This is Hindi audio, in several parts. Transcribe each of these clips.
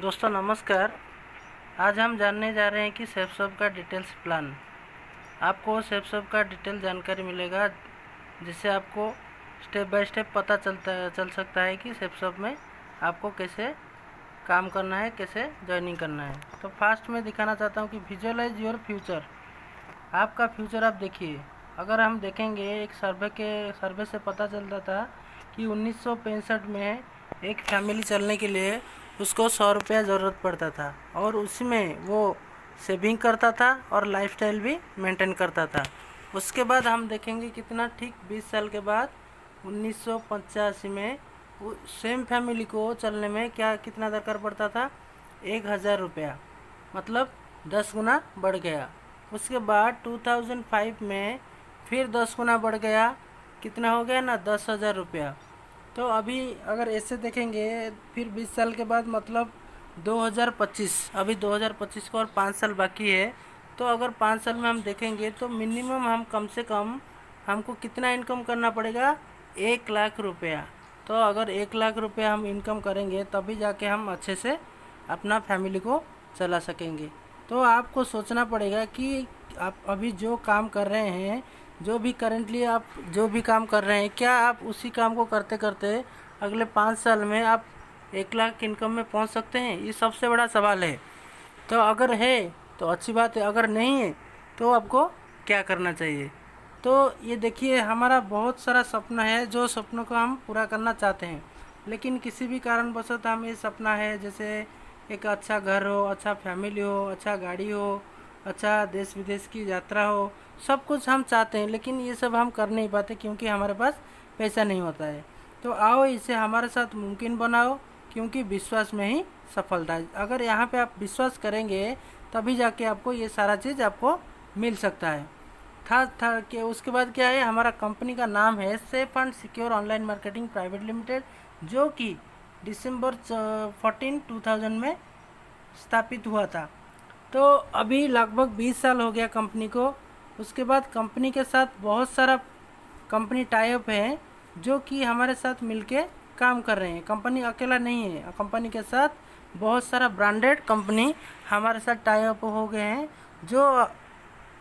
दोस्तों नमस्कार। आज हम जानने जा रहे हैं कि सेफसॉप का डिटेल्स प्लान। आपको सेफसॉप का डिटेल जानकारी मिलेगा, जिससे आपको स्टेप बाय स्टेप पता चल सकता है कि सेफसॉप में आपको कैसे काम करना है, कैसे ज्वाइनिंग करना है। तो फास्ट में दिखाना चाहता हूँ कि विजुअलाइज योर फ्यूचर। आपका फ्यूचर आप देखिए। अगर हम देखेंगे, एक सर्वे से पता चलता था कि 1965 में एक फैमिली चलने के लिए उसको 100 रुपया ज़रूरत पड़ता था, और उसमें वो सेविंग करता था और लाइफस्टाइल भी मेंटेन करता था। उसके बाद हम देखेंगे कितना, ठीक 20 साल के बाद 1985 में सेम फैमिली को चलने में कितना दरकार पड़ता था, 1000 रुपया, मतलब 10 गुना बढ़ गया। उसके बाद 2005 में फिर 10 गुना बढ़ गया, कितना हो गया ना, 10,000 रुपया। तो अभी अगर ऐसे देखेंगे, फिर 20 साल के बाद मतलब 2025, अभी 2025 को और 5 साल बाकी है। तो अगर 5 साल में हम देखेंगे तो मिनिमम हम कम से कम हमको कितना इनकम करना पड़ेगा, 1,00,000 रुपया। तो अगर 1,00,000 रुपया हम इनकम करेंगे तभी जाके हम अच्छे से अपना फैमिली को चला सकेंगे। तो आपको सोचना पड़ेगा कि आप अभी जो काम कर रहे हैं, जो भी करेंटली आप जो भी काम कर रहे हैं, क्या आप उसी काम को करते करते अगले 5 साल में आप 1,00,000 इनकम में पहुंच सकते हैं? ये सबसे बड़ा सवाल है। तो अगर है तो अच्छी बात है, अगर नहीं है तो आपको क्या करना चाहिए? तो ये देखिए, हमारा बहुत सारा सपना है, जो सपनों को हम पूरा करना चाहते हैं, लेकिन किसी भी कारणवशत हम ये सपना है, जैसे एक अच्छा घर हो, अच्छा फैमिली हो, अच्छा गाड़ी हो, अच्छा देश विदेश की यात्रा हो, सब कुछ हम चाहते हैं, लेकिन ये सब हम कर नहीं पाते क्योंकि हमारे पास पैसा नहीं होता है। तो आओ इसे हमारे साथ मुमकिन बनाओ, क्योंकि विश्वास में ही सफलता है। अगर यहाँ पे आप विश्वास करेंगे तभी जाके आपको ये सारा चीज़ आपको मिल सकता है। था कि उसके बाद क्या है, हमारा कंपनी का नाम है safe and secure online marketing private limited, जो कि दिसंबर 14, 2000 में स्थापित हुआ था। तो अभी लगभग 20 साल हो गया कंपनी को। उसके बाद कंपनी के साथ बहुत सारा कंपनी टाई अप है, जो कि हमारे साथ मिलके काम कर रहे हैं। कंपनी अकेला नहीं है, कंपनी के साथ बहुत सारा ब्रांडेड कंपनी हमारे साथ टाई अप हो गए हैं, जो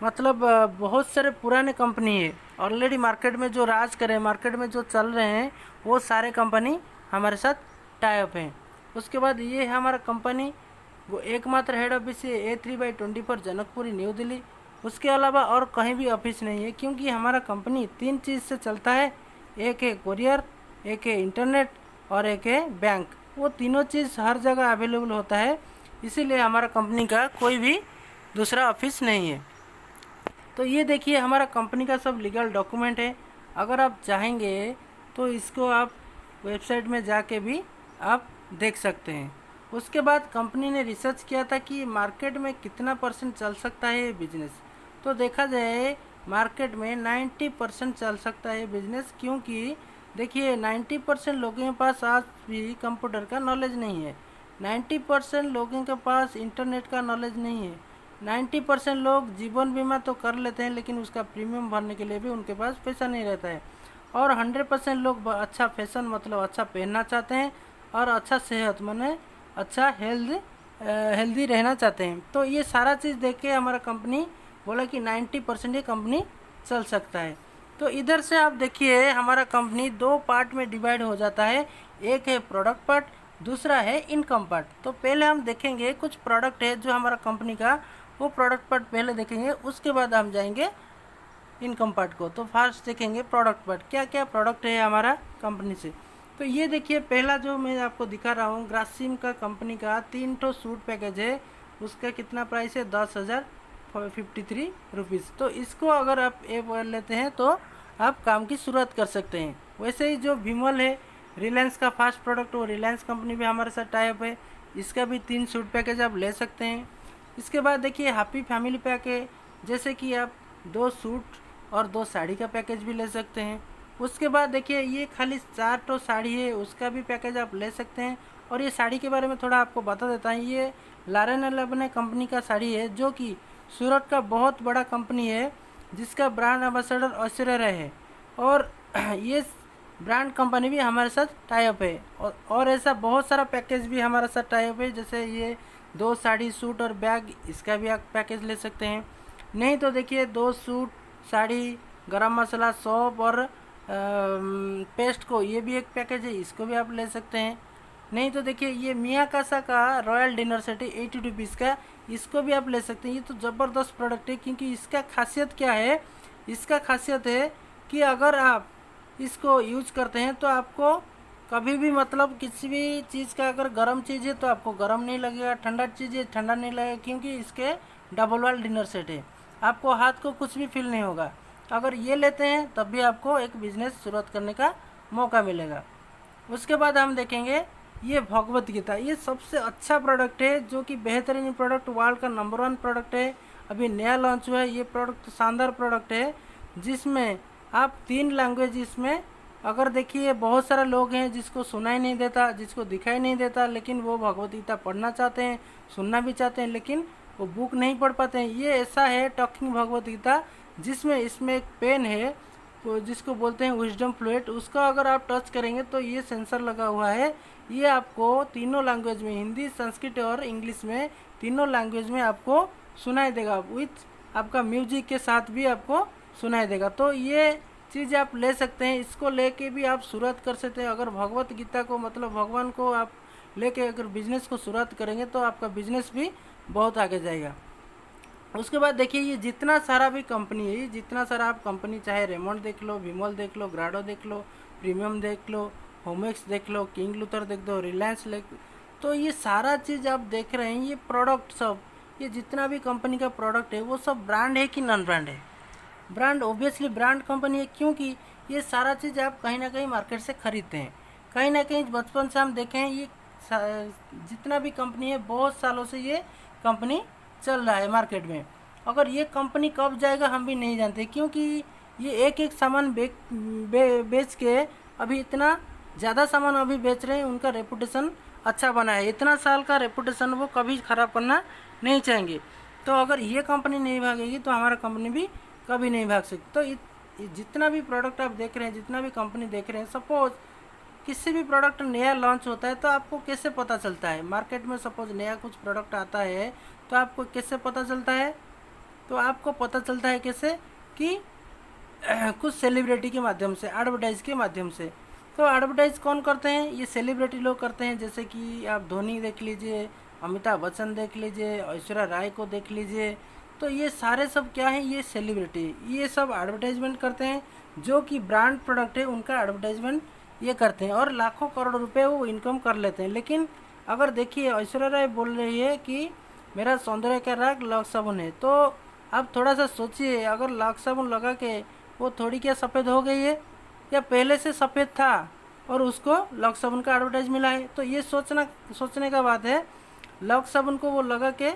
मतलब बहुत सारे पुराने कंपनी है, ऑलरेडी मार्केट में जो राज कर रहे हैं, मार्केट में जो चल रहे हैं, वो सारे कंपनी हमारे साथ टाई अप हैं। उसके बाद ये है हमारा कंपनी, वो एकमात्र हेड ऑफिस है A3/24 जनकपुरी न्यू दिल्ली। उसके अलावा और कहीं भी ऑफिस नहीं है, क्योंकि हमारा कंपनी 3 चीज़ से चलता है, एक है कोरियर, एक है इंटरनेट और एक है बैंक। वो तीनों चीज़ हर जगह अवेलेबल होता है, इसीलिए हमारा कंपनी का कोई भी दूसरा ऑफिस नहीं है। तो ये देखिए, हमारा कंपनी का सब लीगल डॉक्यूमेंट है। अगर आप चाहेंगे तो इसको आप वेबसाइट में जाके भी आप देख सकते हैं। उसके बाद कंपनी ने रिसर्च किया था कि मार्केट में कितना % चल सकता है ये बिजनेस। तो देखा जाए मार्केट में 90% चल सकता है बिजनेस, क्योंकि देखिए 90% लोगों के पास आज भी कंप्यूटर का नॉलेज नहीं है, 90% लोगों के पास इंटरनेट का नॉलेज नहीं है, 90% लोग जीवन बीमा तो कर लेते हैं, लेकिन उसका प्रीमियम भरने के लिए भी उनके पास पैसा नहीं रहता है, और 100% लोग अच्छा फैशन मतलब अच्छा पहनना चाहते हैं, और अच्छा सेहत माने अच्छा हेल्दी रहना चाहते हैं। तो ये सारा चीज़ देख के हमारा कंपनी बोला कि 90% ये कंपनी चल सकता है। तो इधर से आप देखिए, हमारा कंपनी 2 पार्ट में डिवाइड हो जाता है, एक है प्रोडक्ट पार्ट, दूसरा है इनकम पार्ट। तो पहले हम देखेंगे कुछ प्रोडक्ट है जो हमारा कंपनी का, वो प्रोडक्ट पार्ट पहले देखेंगे, उसके बाद हम जाएंगे इनकम पार्ट को। तो फर्स्ट देखेंगे प्रोडक्ट पार्ट, क्या क्या प्रोडक्ट है हमारा कंपनी से। तो ये देखिए, पहला जो मैं आपको दिखा रहा हूँ, ग्रासिम का कंपनी का 3 ठो सूट पैकेज है। उसका कितना प्राइस है, 10,053 रुपीज़। तो इसको अगर आप लेते हैं तो आप काम की शुरुआत कर सकते हैं। वैसे ही जो विमल है, रिलायंस का फास्ट प्रोडक्ट, वो रिलायंस कंपनी भी हमारे साथ टाई अप है, इसका भी 3 सूट पैकेज आप ले सकते हैं। इसके बाद देखिए हैप्पी फैमिली पैक है, जैसे कि आप 2 सूट और 2 साड़ी का पैकेज भी ले सकते हैं। उसके बाद देखिए, ये खाली 4 ठो साड़ी है, उसका भी पैकेज आप ले सकते हैं। और ये साड़ी के बारे में थोड़ा आपको बता देता हूँ, ये लारेन एलेवन कंपनी का साड़ी है, जो कि सूरत का बहुत बड़ा कंपनी है, जिसका ब्रांड एम्बेसडर ऐश्वर्या राय है। और ये ब्रांड कंपनी भी हमारे साथ टाई अप है। और ऐसा बहुत सारा पैकेज भी हमारे साथ टाई अप है, जैसे ये 2 साड़ी, सूट और बैग, इसका भी आप पैकेज ले सकते हैं। नहीं तो देखिए 2 सूट, साड़ी, गरम मसाला, सौंफ और पेस्ट को, ये भी एक पैकेज है, इसको भी आप ले सकते हैं। नहीं तो देखिए ये मियाकासा का रॉयल डिनर सेट है 80 रुपीज़ का, इसको भी आप ले सकते हैं। ये तो ज़बरदस्त प्रोडक्ट है, क्योंकि इसका खासियत क्या है, इसका खासियत है कि अगर आप इसको यूज करते हैं तो आपको कभी भी मतलब किसी भी चीज़ का, अगर गर्म चीज़ है तो आपको गर्म नहीं लगेगा, ठंडा चीज़ है ठंडा नहीं लगेगा, क्योंकि इसके डबल वाल डिनर सेट है। आपको हाथ को कुछ भी फील नहीं होगा। अगर ये लेते हैं तब भी आपको एक बिजनेस शुरुआत करने का मौका मिलेगा। उसके बाद हम देखेंगे ये भगवत गीता, ये सबसे अच्छा प्रोडक्ट है, जो कि बेहतरीन प्रोडक्ट, वर्ल्ड का नंबर 1 प्रोडक्ट है, अभी नया लॉन्च हुआ है। ये प्रोडक्ट शानदार प्रोडक्ट है, जिसमें आप 3 लैंग्वेज, इसमें अगर देखिए बहुत सारे लोग हैं जिसको सुनाई नहीं देता, जिसको दिखाई नहीं देता, लेकिन वो भगवत गीता पढ़ना चाहते हैं, सुनना भी चाहते हैं, लेकिन वो बुक नहीं पढ़ पाते हैं। ये ऐसा है टॉकिंग भगवत गीता, जिसमें इसमें एक पेन है जिसको बोलते हैं विजडम फ्लूइड, उसका अगर आप टच करेंगे तो ये सेंसर लगा हुआ है, ये आपको तीनों लैंग्वेज में, हिंदी, संस्कृत और इंग्लिश में, तीनों लैंग्वेज में आपको सुनाई देगा, विथ आपका म्यूजिक के साथ भी आपको सुनाई देगा। तो ये चीज़ आप ले सकते हैं, इसको लेके भी आप शुरुआत कर सकते हैं। अगर भगवत गीता को, मतलब भगवान को आप लेके अगर बिजनेस को शुरुआत करेंगे तो आपका बिजनेस भी बहुत आगे जाएगा। उसके बाद देखिए ये जितना सारा भी कंपनी है, जितना सारा आप कंपनी, चाहे रेमंड देख लो, विमल देख लो, ग्राडो देख लो, प्रीमियम देख लो, होमेक्स देख लो, किंग लूथर देख लो, रिलायंस देख, तो ये सारा चीज़ आप देख रहे हैं, ये प्रोडक्ट सब, ये जितना भी कंपनी का प्रोडक्ट है वो सब ब्रांड है कि नॉन ब्रांड है? ब्रांड, ऑब्वियसली ब्रांड कंपनी है, क्योंकि ये सारा चीज़ आप कहीं ना कहीं मार्केट से खरीदते हैं। कहीं ना कहीं बचपन से हम देखें, ये जितना भी कंपनी है बहुत सालों से ये कंपनी चल रहा है मार्केट में। अगर ये कंपनी कब जाएगा हम भी नहीं जानते, क्योंकि ये एक एक सामान बेच के अभी इतना ज़्यादा सामान अभी बेच रहे हैं, उनका रेपुटेशन अच्छा बना है, इतना साल का रेपुटेशन वो कभी ख़राब करना नहीं चाहेंगे। तो अगर ये कंपनी नहीं भागेगी तो हमारा कंपनी भी कभी नहीं भाग सकती। तो जितना भी प्रोडक्ट आप देख रहे हैं, जितना भी कंपनी देख रहे हैं, सपोज किसी भी प्रोडक्ट नया लॉन्च होता है तो आपको कैसे पता चलता है मार्केट में? सपोज नया कुछ प्रोडक्ट आता है तो आपको कैसे पता चलता है? तो आपको पता चलता है कैसे कि कुछ सेलिब्रिटी के माध्यम से, एडवर्टाइज के माध्यम से। तो एडवर्टाइज कौन करते हैं? ये सेलिब्रिटी लोग करते हैं, जैसे कि आप धोनी देख लीजिए, अमिताभ बच्चन देख लीजिए, ऐश्वर्या राय को देख लीजिए। तो ये सारे सब क्या है? ये सेलिब्रिटी, ये सब एडवर्टाइजमेंट करते हैं, जो कि ब्रांड प्रोडक्ट है उनका एडवर्टाइजमेंट ये करते हैं, और लाखों करोड़ रुपए वो इनकम कर लेते हैं। लेकिन अगर देखिए ऐश्वर्या राय बोल रही है कि मेरा सौंदर्य का राग लक्स साबुन है, तो आप थोड़ा सा सोचिए, अगर लक्स साबुन लगा के वो थोड़ी क्या सफ़ेद हो गई है, या पहले से सफ़ेद था और उसको लक्स साबुन का एडवर्टाइज मिला है? तो ये सोचने का बात है। लक्स साबुन को वो लगा के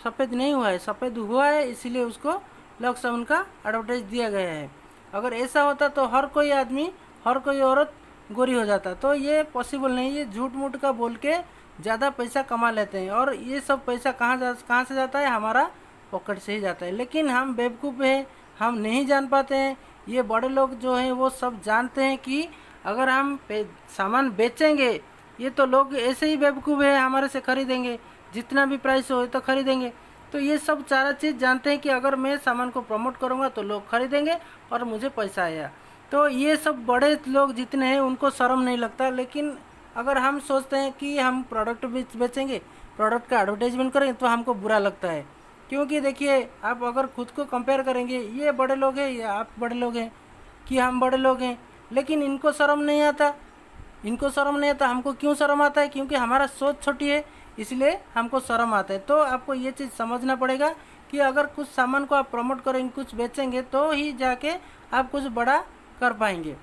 सफ़ेद नहीं हुआ है, सफ़ेद हुआ है, इसीलिए उसको लक्स साबुन का एडवर्टाइज दिया गया है। अगर ऐसा होता तो हर कोई आदमी, हर कोई औरत गोरी हो जाता। तो ये पॉसिबल नहीं, ये झूठ मूठ का बोल के ज़्यादा पैसा कमा लेते हैं, और ये सब पैसा कहाँ से जाता है? हमारा पॉकेट से ही जाता है। लेकिन हम बेवकूफ़ हैं, हम नहीं जान पाते हैं। ये बड़े लोग जो हैं वो सब जानते हैं कि अगर हम सामान बेचेंगे, ये तो लोग ऐसे ही बेवकूफ़ है, हमारे से खरीदेंगे, जितना भी प्राइस हो तो खरीदेंगे। तो ये सब सारा चीज़ जानते हैं कि अगर मैं सामान को प्रमोट करूँगा तो लोग खरीदेंगे और मुझे पैसा आया। तो ये सब बड़े लोग जितने हैं उनको शर्म नहीं लगता। लेकिन अगर हम सोचते हैं कि हम प्रोडक्ट बेचेंगे, प्रोडक्ट का एडवर्टाइजमेंट करेंगे, तो हमको बुरा लगता है। क्योंकि देखिए आप अगर खुद को कंपेयर करेंगे, ये बड़े लोग हैं या आप बड़े लोग हैं कि हम बड़े लोग हैं, लेकिन इनको शर्म नहीं आता, इनको शर्म नहीं आता। हमको क्यों शर्म आता है? क्योंकि हमारा सोच छोटी है, इसलिए हमको शर्म आता है। तो आपको ये चीज़ समझना पड़ेगा कि अगर कुछ सामान को आप प्रमोट करेंगे, कुछ बेचेंगे, तो ही जाके आप कुछ बड़ा कर पाएंगे।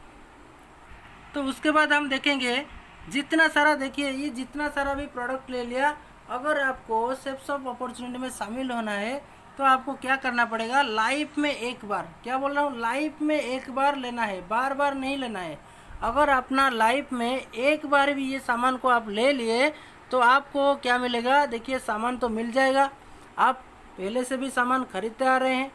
तो उसके बाद हम देखेंगे जितना सारा, देखिए ये जितना सारा भी प्रोडक्ट ले लिया, अगर आपको सेल्स ऑफ अपॉर्चुनिटी में शामिल होना है तो आपको क्या करना पड़ेगा? लाइफ में एक बार, क्या बोल रहा हूँ, लाइफ में एक बार लेना है, बार बार नहीं लेना है। अगर अपना लाइफ में एक बार भी ये सामान को आप ले लिए तो आपको क्या मिलेगा? देखिए सामान तो मिल जाएगा, आप पहले से भी सामान खरीदते आ रहे हैं,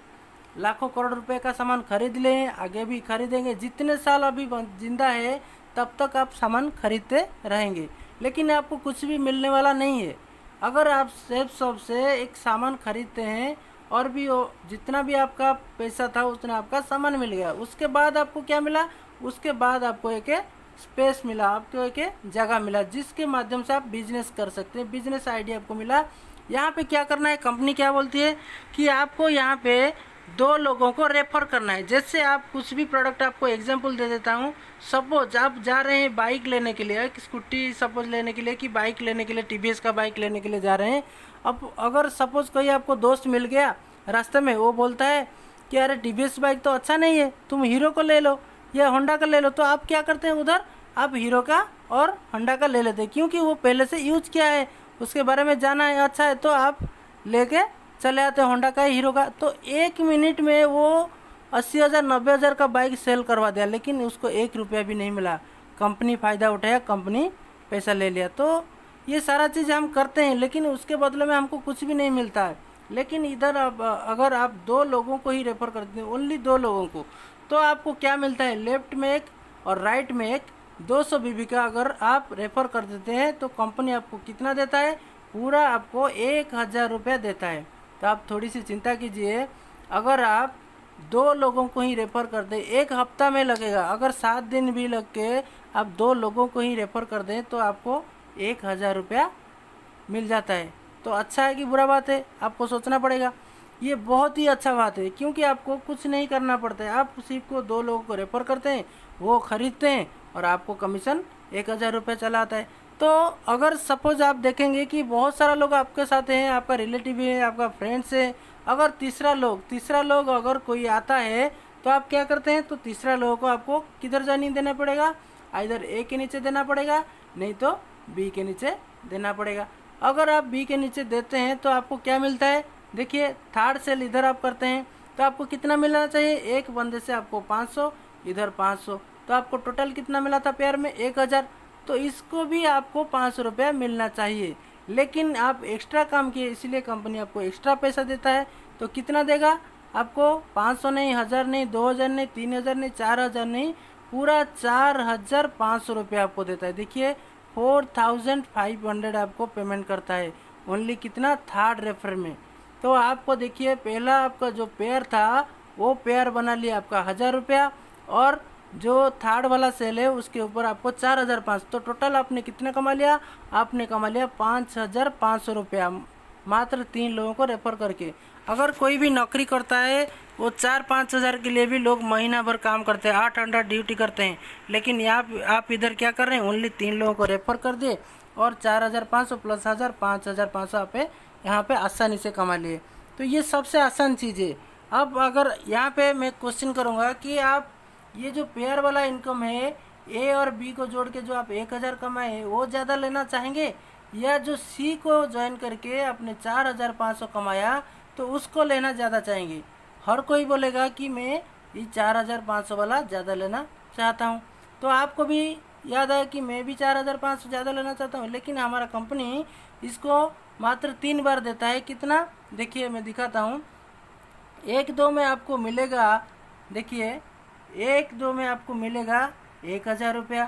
लाखों करोड़ रुपए का सामान खरीद लें, आगे भी खरीदेंगे, जितने साल अभी जिंदा है तब तक आप सामान खरीदते रहेंगे, लेकिन आपको कुछ भी मिलने वाला नहीं है। अगर आप सेफ शॉप से एक सामान खरीदते हैं और भी वो जितना भी आपका पैसा था उतना आपका सामान मिल गया, उसके बाद आपको क्या मिला, उसके बाद आपको एक स्पेस मिला, आपको एक जगह मिला जिसके माध्यम से आप बिजनेस कर सकते हैं, बिजनेस आइडिया आपको मिला। यहाँ पे क्या करना है, कंपनी क्या बोलती है कि आपको यहाँ पे 2 लोगों को रेफर करना है। जैसे आप कुछ भी प्रोडक्ट, आपको एग्जांपल दे देता हूँ, सपोज आप जा रहे हैं बाइक लेने के लिए, स्कूटी सपोज लेने के लिए, कि बाइक लेने के लिए, टीवीएस का बाइक लेने के लिए जा रहे हैं। अब अगर सपोज कोई आपको दोस्त मिल गया रास्ते में, वो बोलता है कि अरे टीवीएस बाइक तो अच्छा नहीं है, तुम हीरो को ले लो या होंडा का ले लो, तो आप क्या करते हैं, उधर आप हीरो का और होंडा का ले लेते हैं, क्योंकि वो पहले से यूज किया है, उसके बारे में जाना है, अच्छा है, तो आप लेके चले आते हैं होंडा का, हीरो का। तो 1 मिनट में वो 80,000 90,000 का बाइक सेल करवा दिया, लेकिन उसको 1 रुपया भी नहीं मिला। कंपनी फ़ायदा उठाया, कंपनी पैसा ले लिया। तो ये सारा चीज़ हम करते हैं, लेकिन उसके बदले में हमको कुछ भी नहीं मिलता है। लेकिन इधर अब अगर आप 2 लोगों को ही रेफर करते हैं, ओनली 2 लोगों को, तो आपको क्या मिलता है, लेफ्ट में एक और राइट में एक, 200 बीबी का अगर आप रेफर कर देते हैं तो कंपनी आपको कितना देता है, पूरा आपको 1,000 रुपया देता है। तो आप थोड़ी सी चिंता कीजिए, अगर आप 2 लोगों को ही रेफ़र कर दें, 1 हफ्ता में लगेगा, अगर 7 दिन भी लग के आप 2 लोगों को ही रेफ़र कर दें तो आपको 1,000 रुपया मिल जाता है। तो अच्छा है कि बुरा बात है, आपको सोचना पड़ेगा। ये बहुत ही अच्छा बात है, क्योंकि आपको कुछ नहीं करना पड़ता है, आप सिर्फ को 2 लोगों को रेफ़र करते हैं, वो खरीदते हैं और आपको कमीशन 1,000 रुपये चला आता है। तो अगर सपोज आप देखेंगे कि बहुत सारा लोग आपके साथ हैं, आपका रिलेटिव है, आपका फ्रेंड्स है, अगर तीसरा लोग अगर कोई आता है तो आप क्या करते हैं, तो तीसरा लोगों को आपको किधर ज्वाइनिंग देना पड़ेगा, इधर ए के नीचे देना पड़ेगा, नहीं तो बी के नीचे देना पड़ेगा। अगर आप बी के नीचे देते हैं तो आपको क्या मिलता है, देखिए थर्ड सेल इधर आप करते हैं तो आपको कितना मिलना चाहिए, एक बंदे से आपको 500, इधर 500, तो आपको टोटल कितना मिला था पेयर में, 1,000। तो इसको भी आपको 500 रुपया मिलना चाहिए, लेकिन आप एक्स्ट्रा काम किए इसलिए कंपनी आपको एक्स्ट्रा पैसा देता है। तो कितना देगा आपको, 500 नहीं, 1,000 नहीं, 2,000 नहीं, 3,000 नहीं, 4,000 नहीं, पूरा 4,500 रुपया आपको देता है। देखिए 4,500 आपको पेमेंट करता है, ओनली कितना, थर्ड रेफर में। तो आपको देखिए पहला आपका जो पेयर था वो पेयर बना लिया आपका 1,000 रुपया, और जो थर्ड वाला सेल है उसके ऊपर आपको 4,500, तो टोटल आपने कितना कमा लिया, आपने कमा लिया 5,500 रुपया, मात्र 3 लोगों को रेफर करके। अगर कोई भी नौकरी करता है वो 4-5 हज़ार के लिए भी लोग महीना भर काम करते हैं, 8 घंटा ड्यूटी करते हैं, लेकिन आप इधर क्या कर रहे हैं, ओनली 3 लोगों को रेफर कर दिए और 4,500 प्लस 1,000, 5,500 आप यहाँ पे आसानी से कमा लिए। तो ये सबसे आसान चीज़ है। अब अगर यहाँ पे मैं क्वेश्चन करूँगा कि आप ये जो पेयर वाला इनकम है, ए और बी को जोड़ के जो आप 1,000 कमाए वो ज़्यादा लेना चाहेंगे, या जो सी को ज्वाइन करके आपने 4,500 कमाया तो उसको लेना ज़्यादा चाहेंगे। हर कोई बोलेगा कि मैं ये 4,500 वाला ज़्यादा लेना चाहता हूँ। तो आपको भी याद है कि मैं भी 4,500 ज़्यादा लेना चाहता हूँ, लेकिन हमारा कंपनी इसको मात्र 3 बार देता है। कितना, देखिए मैं दिखाता हूँ। 1-2 में आपको मिलेगा, देखिए 1-2 में आपको मिलेगा 1,000 रुपया,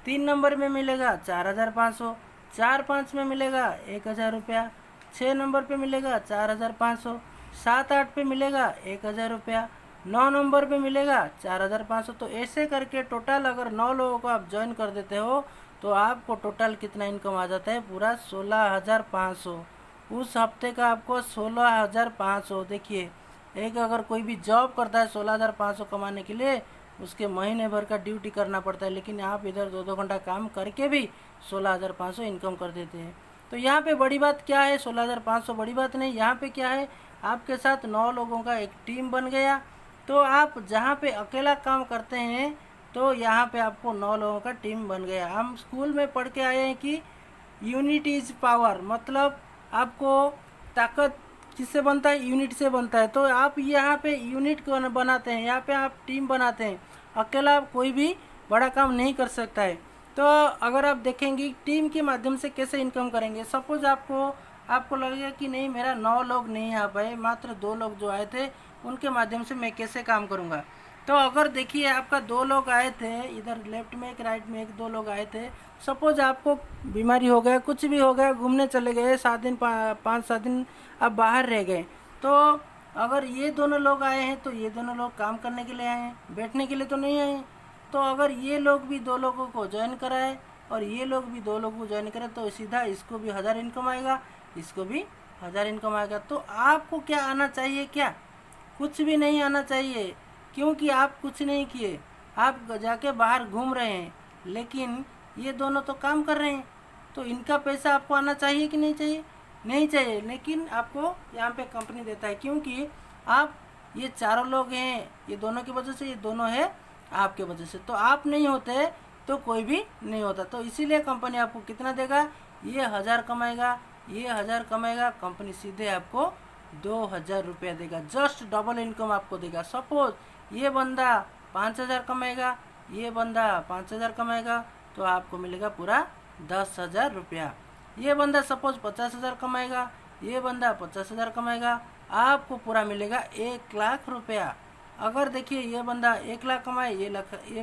3 नंबर में मिलेगा 4,500, 4-5 में मिलेगा 1,000 रुपया, 6 नंबर पे मिलेगा 4,500, 7-8 पे मिलेगा 1,000 रुपया, 9 नंबर पे मिलेगा 4,500। तो ऐसे करके टोटल अगर 9 लोगों को आप ज्वाइन कर देते हो तो आपको टोटल कितना इनकम आ जाता है, पूरा 16,500। उस हफ्ते का आपको 16,500। देखिए एक अगर कोई भी जॉब करता है 16,500 कमाने के लिए, उसके महीने भर का ड्यूटी करना पड़ता है, लेकिन आप इधर 2-2 घंटा काम करके भी 16,500 इनकम कर देते हैं। तो यहाँ पे बड़ी बात क्या है, 16,500 बड़ी बात नहीं, यहाँ पे क्या है, आपके साथ 9 लोगों का एक टीम बन गया। तो आप जहाँ पे अकेला काम करते हैं तो यहाँ पे आपको 9 लोगों का टीम बन गया। हम स्कूल में पढ़ के आए हैं कि यूनिटी इज पावर, मतलब आपको ताकत किससे बनता है, यूनिट से बनता है। तो आप यहाँ पे यूनिट को बनाते हैं, यहाँ पे आप टीम बनाते हैं, अकेला कोई भी बड़ा काम नहीं कर सकता है। तो अगर आप देखेंगे टीम के माध्यम से कैसे इनकम करेंगे, सपोज आपको आपको लगेगा कि नहीं मेरा 9 लोग नहीं आ पाए, मात्र 2 लोग जो आए थे उनके माध्यम से मैं कैसे काम करूँगा। तो अगर देखिए आपका 2 लोग आए थे, इधर लेफ्ट में एक राइट में एक 2 लोग आए थे, सपोज आपको बीमारी हो गया, कुछ भी हो गया, घूमने चले गए 7 दिन 5-7 दिन आप बाहर रह गए, तो अगर ये दोनों लोग आए हैं तो ये दोनों लोग काम करने के लिए आए हैं, बैठने के लिए तो नहीं आए हैं। तो अगर ये लोग भी 2 लोगों को ज्वाइन कराए और ये लोग भी 2 लोगों को ज्वाइन करें तो सीधा इसको भी 1000 इनकम आएगा, इसको भी 1000 इनकम आएगा। तो आपको क्या आना चाहिए? क्या कुछ भी नहीं आना चाहिए, क्योंकि आप कुछ नहीं किए, आप जाके बाहर घूम रहे हैं, लेकिन ये दोनों तो काम कर रहे हैं, तो इनका पैसा आपको आना चाहिए कि नहीं चाहिए? नहीं चाहिए। लेकिन आपको यहाँ पे कंपनी देता है, क्योंकि आप ये चारों लोग हैं, ये दोनों की वजह से, ये दोनों है आपके वजह से, तो आप नहीं होते तो कोई भी नहीं होता। तो इसीलिए कंपनी आपको कितना देगा? ये 1000 कमाएगा, ये 1000 कमाएगा, कंपनी सीधे आपको 2000 रुपया देगा, जस्ट डबल इनकम आपको देगा। सपोज ये बंदा 5000 कमाएगा, ये बंदा 5000 कमाएगा, तो आपको मिलेगा पूरा 10,000 रुपया। ये बंदा सपोज 50,000 कमाएगा, ये बंदा 50,000 कमाएगा, आपको पूरा मिलेगा 1 लाख रुपया। अगर देखिए ये बंदा 1 लाख कमाए, ये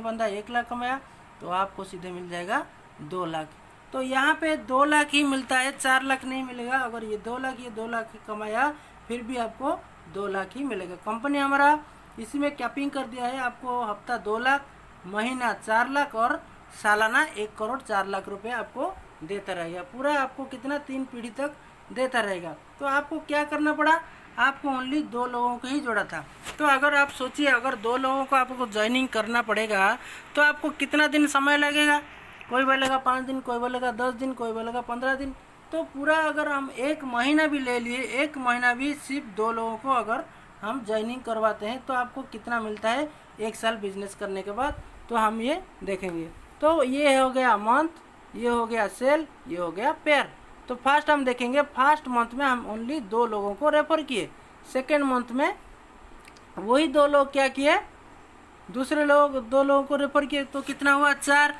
बंदा 1 लाख कमाया, तो आपको सीधे मिल जाएगा 2 लाख। तो यहाँ पे 2 लाख ही मिलता है, 4 लाख नहीं मिलेगा। अगर ये 2 लाख, ये 2 लाख कमाया, फिर भी आपको 2 लाख ही मिलेगा। कंपनी हमारा इसी में कैपिंग कर दिया है, आपको हफ्ता 2 लाख, महीना 4 लाख और सालाना 1 करोड़ 4 लाख रुपए आपको देता रहेगा। पूरा आपको कितना 3 पीढ़ी तक देता रहेगा। तो आपको क्या करना पड़ा? आपको ओनली 2 लोगों को ही जोड़ा था। तो अगर आप सोचिए, अगर 2 लोगों को आपको ज्वाइनिंग करना पड़ेगा तो आपको कितना दिन समय लगेगा? कोई बोलेगा 5 दिन, कोई बोलेगा 10 दिन, कोई बोलेगा 15 दिन। तो पूरा अगर हम 1 महीना भी ले लिए, 1 महीना भी सिर्फ 2 लोगों को अगर हम ज्वाइनिंग करवाते हैं तो आपको कितना मिलता है 1 साल बिजनेस करने के बाद, तो हम ये देखेंगे। तो ये हो गया मंथ, ये हो गया सेल, ये हो गया पेयर। तो फर्स्ट हम देखेंगे, फर्स्ट मंथ में हम ओनली 2 लोगों को रेफर किए, सेकेंड मंथ में वही 2 लोग क्या किए, दूसरे लोग 2 लोगों को रेफर किए, तो कितना हुआ 4,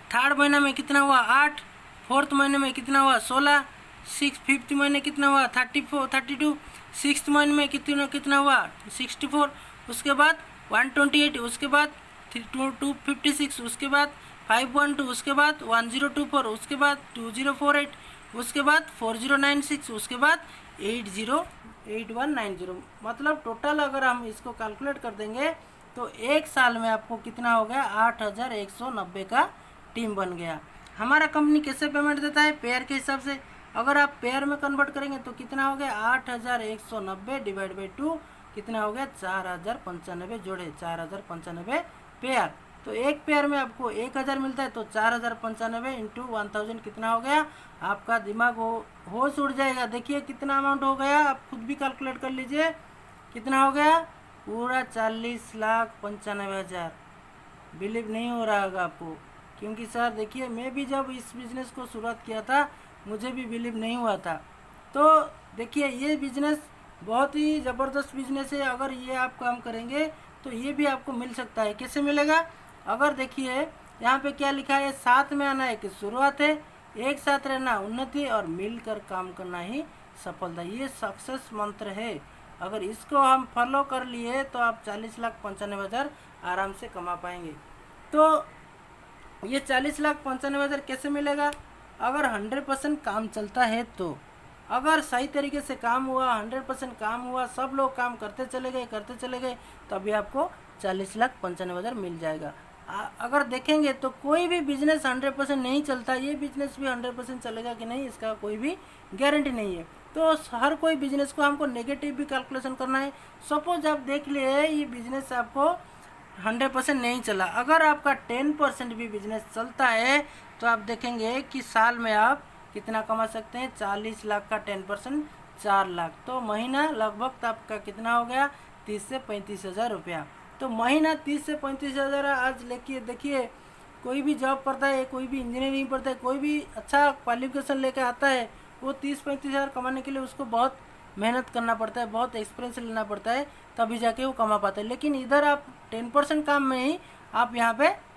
थर्ड महीने में कितना हुआ 8, फोर्थ महीने में कितना हुआ 16, फिफ्थ महीने कितना हुआ 32, सिक्स्थ महीने में कितना हुआ 64, उसके बाद 128, उसके बाद 256, उसके बाद 512, उसके बाद 1024, उसके बाद 2048, उसके बाद 4096, उसके बाद 808190। मतलब टोटल अगर हम इसको कैलकुलेट कर देंगे तो 1 साल में आपको कितना हो गया 8190 का टीम बन गया। हमारा कंपनी कैसे पेमेंट देता है? पेयर के हिसाब से। अगर आप पेयर में कन्वर्ट करेंगे तो कितना हो गया 8190 डिवाइड बाई 2, कितना हो गया 4095 जोड़े 4095 पेयर। तो एक पेयर में आपको 1000 मिलता है, तो 4095 इंटू 1000 कितना हो गया? आपका दिमाग होश उड़ जाएगा। देखिए कितना अमाउंट हो गया, आप खुद भी कैलकुलेट कर लीजिए कितना हो गया, पूरा 40,95,000। बिलीव नहीं हो रहा होगा आपको, क्योंकि सर देखिए मैं भी जब इस बिज़नेस को शुरुआत किया था मुझे भी बिलीव नहीं हुआ था। तो देखिए ये बिज़नेस बहुत ही ज़बरदस्त बिज़नेस है। अगर ये आप काम करेंगे तो ये भी आपको मिल सकता है। कैसे मिलेगा? अगर देखिए यहाँ पे क्या लिखा है, साथ में आना एक शुरुआत है, एक साथ रहना उन्नति और मिलकर काम करना ही सफलता। ये सक्सेस मंत्र है। अगर इसको हम फॉलो कर लिए तो आप 40,95,000 आराम से कमा पाएंगे। तो ये 40,95,000 कैसे मिलेगा? अगर 100% काम चलता है तो, अगर सही तरीके से काम हुआ, 100% काम हुआ, सब लोग काम करते चले गए तभी आपको 40,95,000 मिल जाएगा। अगर देखेंगे तो कोई भी बिजनेस 100% नहीं चलता, ये बिजनेस भी 100% चलेगा कि नहीं इसका कोई भी गारंटी नहीं है। तो हर कोई बिजनेस को हमको नेगेटिव भी कैलकुलेशन करना है। सपोज आप देख लिए ये बिजनेस आपको 100% नहीं चला, अगर आपका 10% भी बिजनेस चलता है तो आप देखेंगे कि साल में आप कितना कमा सकते हैं, 40 लाख का 10% 4 लाख। तो महीना लगभग आपका कितना हो गया 30 से 35,000 रुपया। तो महीना 30 से 35,000 आज लेके देखिए, कोई भी जॉब करता है, कोई भी इंजीनियरिंग पढ़ता है, कोई भी अच्छा क्वालिफिकेशन लेकर आता है, वो 30-35,000 कमाने के लिए उसको बहुत मेहनत करना पड़ता है, बहुत एक्सपीरियंस लेना पड़ता है, तभी जाके वो कमा पाता है। लेकिन इधर आप 10% काम में ही आप यहाँ पे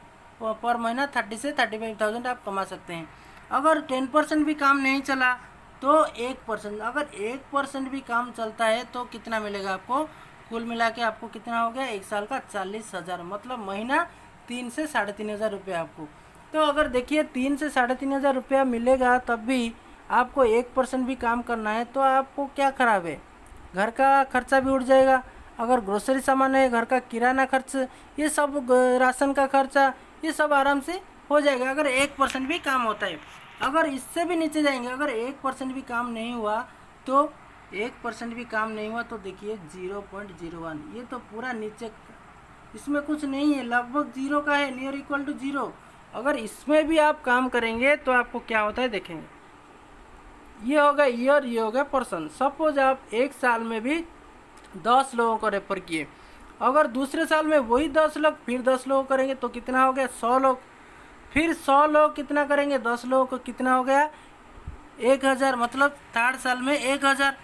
पर महीना 30 से 35,000 आप कमा सकते हैं। अगर 10% भी काम नहीं चला तो 1%, अगर 1% भी काम चलता है तो कितना मिलेगा आपको? कुल मिला के आपको कितना हो गया? 1 साल का 40,000, मतलब महीना 3 से 3,500 रुपया आपको। तो अगर देखिए 3 से 3,500 रुपया मिलेगा तब भी आपको 1% भी काम करना है तो आपको क्या खराब है? घर का खर्चा भी उठ जाएगा। अगर ग्रोसरी सामान है, घर का किराना खर्च, ये सब राशन का खर्चा, ये सब आराम से हो जाएगा अगर 1% भी काम होता है। अगर इससे भी नीचे जाएंगे, अगर 1% भी काम नहीं हुआ तो 1% भी काम नहीं हुआ तो देखिए 0.01, ये तो पूरा नीचे, इसमें कुछ नहीं है, लगभग जीरो का है, नियर इक्वल टू जीरो। अगर इसमें भी आप काम करेंगे तो आपको क्या होता है देखेंगे। ये होगा ईयर, ये होगा पर्सन। सपोज आप एक साल में भी 10 लोगों को रेफर किए, अगर दूसरे साल में वही 10 लोग फिर 10 लोग करेंगे तो कितना हो गया? 100 लोग। फिर 100 लोग कितना करेंगे? 10 लोगों को कितना हो गया? 1,000, मतलब थर्ड साल में 1,000।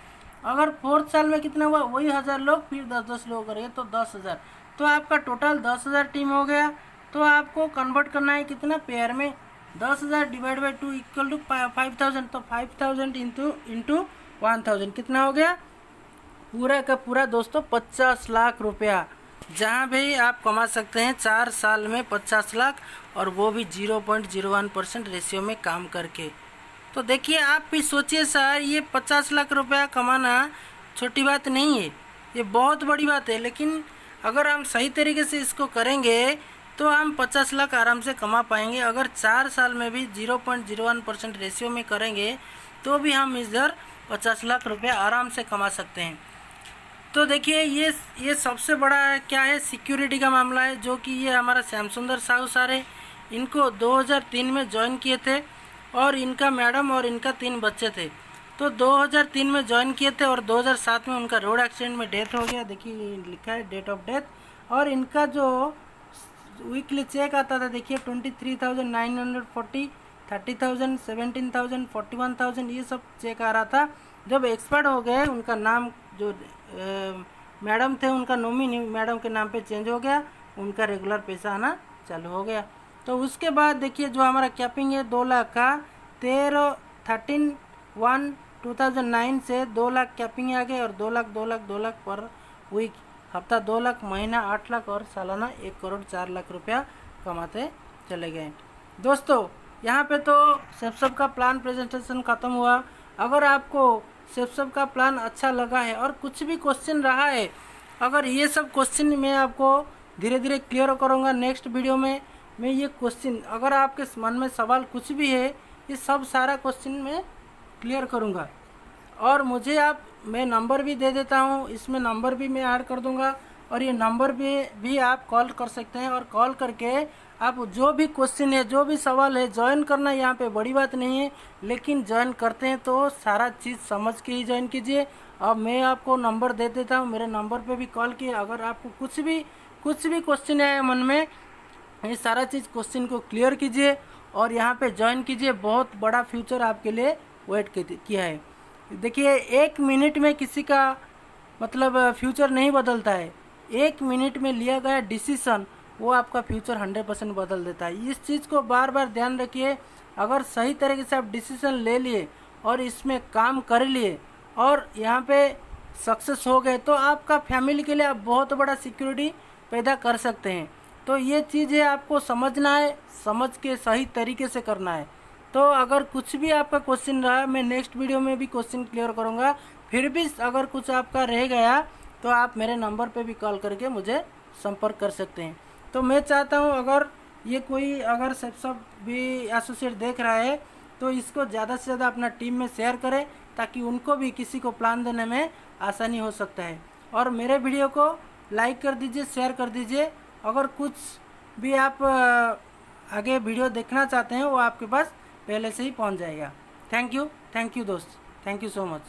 अगर फोर्थ साल में कितना हुआ? वही 1,000 लोग फिर 10-10 लोग करेंगे तो 10,000। तो आपका टोटल 10,000 टीम हो गया। तो आपको कन्वर्ट करना है कितना? पेयर में। 10,000 डिवाइड बाई 2 इक्वल टू 5,000, तो 5,000 इंटू 1,000 कितना हो गया? पूरा का पूरा दोस्तों 50 लाख रुपया, जहाँ भी आप कमा सकते हैं 4 साल में 50 लाख, और वो भी 0.01% रेशियो में काम करके। तो देखिए आप भी सोचिए सर, ये 50 लाख रुपया कमाना छोटी बात नहीं है, ये बहुत बड़ी बात है। लेकिन अगर हम सही तरीके से इसको करेंगे तो हम 50 लाख आराम से कमा पाएंगे। अगर 4 साल में भी 0.01% रेशियो में करेंगे तो भी हम इधर 50 लाख रुपया आराम से कमा सकते हैं। तो देखिए ये सबसे बड़ा क्या है? सिक्योरिटी का मामला है, जो कि ये हमारा श्याम सुंदर साहू सर है। इनको 2003 में ज्वाइन किए थे और इनका मैडम और इनका 3 बच्चे थे। तो 2003 में ज्वाइन किए थे और 2007 में उनका रोड एक्सीडेंट में डेथ हो गया। देखिए लिखा है डेट ऑफ डेथ। और इनका जो वीकली चेक आता था देखिए 23,940, 30,000, 17,000, 41,000, ये सब चेक आ रहा था। जब एक्सपायर हो गए उनका नाम, जो मैडम थे उनका नॉमिनी मैडम के नाम पे चेंज हो गया, उनका रेगुलर पैसा आना चालू हो गया। तो उसके बाद देखिए जो हमारा कैपिंग है 2 लाख का, 13/1/2009 से 2 लाख कैपिंग आ गए, और 2 लाख 2 लाख 2 लाख पर वीक, हफ्ता 2 लाख, महीना 8 लाख और सालाना 1 करोड़ 4 लाख रुपया कमाते चले गए। दोस्तों यहाँ पे तो सेफ का प्लान प्रेजेंटेशन ख़त्म हुआ। अगर आपको सेफ का प्लान अच्छा लगा है और कुछ भी क्वेश्चन रहा है, अगर ये सब क्वेश्चन मैं आपको धीरे धीरे क्लियर करूँगा नेक्स्ट वीडियो में। मैं ये क्वेश्चन, अगर आपके मन में सवाल कुछ भी है, ये सब सारा क्वेश्चन मैं क्लियर करूँगा। और मुझे मैं नंबर भी दे देता हूँ, इसमें नंबर भी मैं ऐड कर दूँगा, और ये नंबर भी आप कॉल कर सकते हैं। और कॉल करके आप जो भी क्वेश्चन है, जो भी सवाल है, ज्वाइन करना यहाँ पे बड़ी बात नहीं है, लेकिन ज्वाइन करते हैं तो सारा चीज़ समझ के ही ज्वाइन कीजिए। अब मैं आपको नंबर दे देता हूँ, मेरे नंबर पे भी कॉल किए। अगर आपको कुछ भी क्वेश्चन है मन में, ये सारा चीज़ क्वेश्चन को क्लियर कीजिए और यहाँ पे ज्वाइन कीजिए। बहुत बड़ा फ्यूचर आपके लिए वेट किया है। देखिए 1 मिनट में किसी का मतलब फ्यूचर नहीं बदलता है। 1 मिनट में लिया गया डिसीजन वो आपका फ्यूचर 100% बदल देता है। इस चीज़ को बार बार ध्यान रखिए। अगर सही तरीके से आप डिसीजन ले लिए और इसमें काम कर लिए और यहाँ पे सक्सेस हो गए, तो आपका फैमिली के लिए आप बहुत बड़ा सिक्योरिटी पैदा कर सकते हैं। तो ये चीज़ें आपको समझना है, समझ के सही तरीके से करना है। तो अगर कुछ भी आपका क्वेश्चन रहा, मैं नेक्स्ट वीडियो में भी क्वेश्चन क्लियर करूँगा। फिर भी अगर कुछ आपका रह गया तो आप मेरे नंबर पे भी कॉल करके मुझे संपर्क कर सकते हैं। तो मैं चाहता हूँ अगर ये कोई अगर सब भी एसोसिएट देख रहा है तो इसको ज़्यादा से ज़्यादा अपना टीम में शेयर करें, ताकि उनको भी किसी को प्लान देने में आसानी हो सकता है। और मेरे वीडियो को लाइक कर दीजिए, शेयर कर दीजिए। अगर कुछ भी आप आगे वीडियो देखना चाहते हैं वो आपके पास पहले से ही पहुंच जाएगा। थैंक यू दोस्त, थैंक यू सो मच।